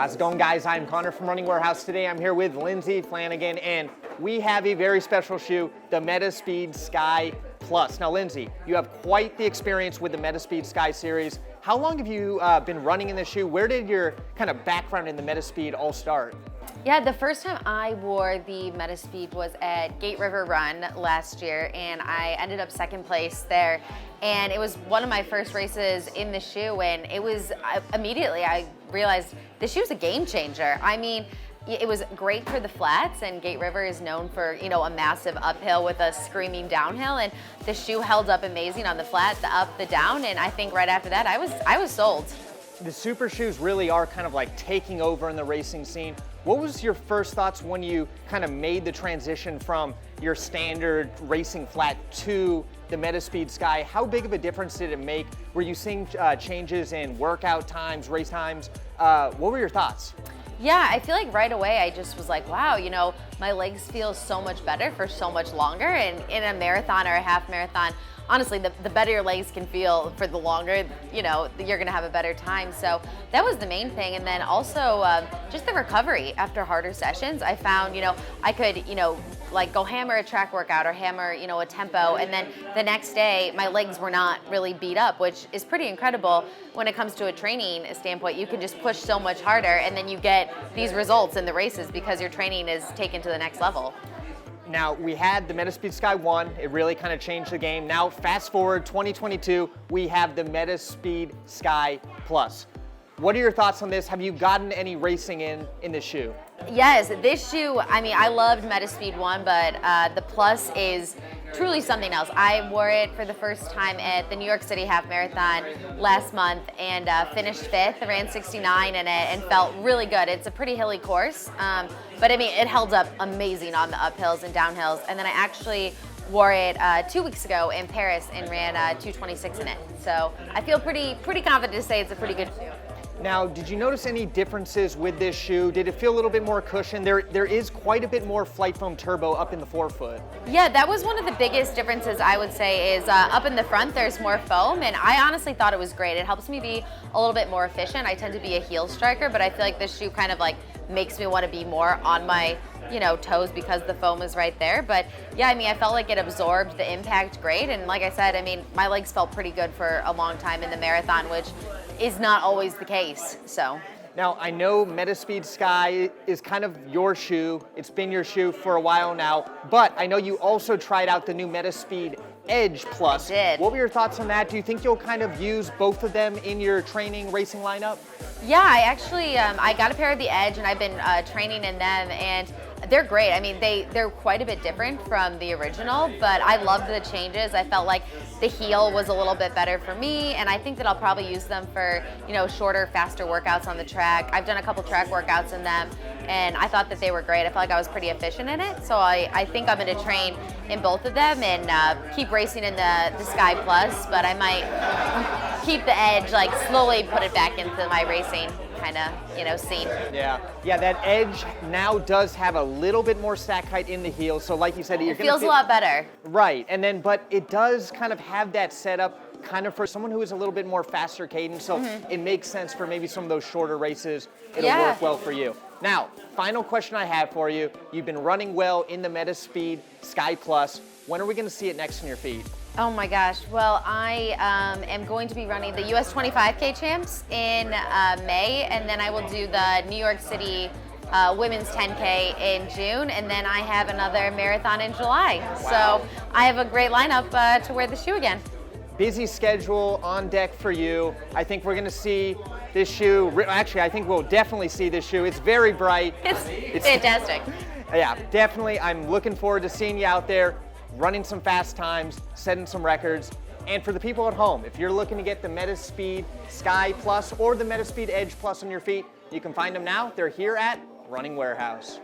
How's it going, guys? I'm Connor from Running Warehouse. Today I'm here with Lindsay Flanagan, and we have a very special shoe, the METASPEED Sky Plus. Now, Lindsay, you have quite the experience with the METASPEED Sky series. How long have you been running in this shoe? Where did your kind of background in the METASPEED all start? Yeah, the first time I wore the METASPEED was at Gate River Run last year, and I ended up second place there. And it was one of my first races in the shoe, and it was immediately I realized the shoe's a game changer. I mean, it was great for the flats, and Gate River is known for, you know, a massive uphill with a screaming downhill, and the shoe held up amazing on the flat, the up, the down, and I think right after that I was sold. The super shoes really are kind of like taking over in the racing scene. What was your first thoughts when you kind of made the transition from your standard racing flat to the METASPEED Sky? How big of a difference did it make? Were you seeing changes in workout times, race times? What were your thoughts? Yeah, I feel like right away I just was like, wow, you know, my legs feel so much better for so much longer. And in a marathon or a half marathon, honestly, the better your legs can feel for the longer, you know, you're gonna have a better time. So that was the main thing. And then also just the recovery after harder sessions. I found, you know, I could, you know, like go hammer a track workout or hammer, you know, a tempo. And then the next day, my legs were not really beat up, which is pretty incredible when it comes to a training standpoint. You can just push so much harder and then you get these results in the races because your training is taken to the next level. Now, we had the METASPEED Sky 1. It really kind of changed the game. Now, fast forward 2022, we have the METASPEED Sky Plus. What are your thoughts on this? Have you gotten any racing in this shoe? Yes, this shoe, I mean, I loved METASPEED 1, but the Plus is truly something else. I wore it for the first time at the New York City Half Marathon last month and finished 5th, ran 69 in it and felt really good. It's a pretty hilly course, but I mean, it held up amazing on the uphills and downhills. And then I actually wore it 2 weeks ago in Paris and ran 2:26 in it. So I feel pretty confident to say it's a pretty good shoe. Now, did you notice any differences with this shoe? Did it feel a little bit more cushion? There is quite a bit more Flight Foam Turbo up in the forefoot. Yeah, that was one of the biggest differences I would say is up in the front there's more foam, and I honestly thought it was great. It helps me be a little bit more efficient. I tend to be a heel striker, but I feel like this shoe kind of like makes me want to be more on my, you know, toes because the foam is right there. But yeah, I mean, I felt like it absorbed the impact great, and like I said, I mean, my legs felt pretty good for a long time in the marathon, which is not always the case, so. Now, I know METASPEED Sky is kind of your shoe. It's been your shoe for a while now, but I know you also tried out the new METASPEED Edge Plus. I did. What were your thoughts on that? Do you think you'll kind of use both of them in your training racing lineup? Yeah, I actually, I got a pair of the Edge and I've been training in them, and they're great. I mean, they're quite a bit different from the original, but I loved the changes. I felt like the heel was a little bit better for me, and I think that I'll probably use them for, you know, shorter, faster workouts on the track. I've done a couple track workouts in them, and I thought that they were great. I felt like I was pretty efficient in it, so I think I'm going to train in both of them and keep racing in the Sky Plus, but I might keep the Edge, like slowly put it back into my racing kind of, you know, scene. Yeah, that Edge now does have a little bit more stack height in the heel, so like you said, it feels a lot better. Right, and then, but it does kind of have that setup kind of for someone who is a little bit more faster cadence, so it makes sense for maybe some of those shorter races. It'll work well for you. Now, final question I have for you. You've been running well in the METASPEED Sky Plus. When are we going to see it next in your feet? Oh my gosh, well, I am going to be running the US 25K champs in May, and then I will do the New York City women's 10K in June, and then I have another marathon in July. Wow. So I have a great lineup to wear the shoe again. Busy schedule on deck for you. I think we're going to see this shoe. Actually, I think we'll definitely see this shoe. It's very bright. It's fantastic. Yeah, definitely. I'm looking forward to seeing you out there, running some fast times, setting some records. And for the people at home, if you're looking to get the METASPEED Sky Plus or the METASPEED Edge Plus on your feet, you can find them now. They're here at Running Warehouse.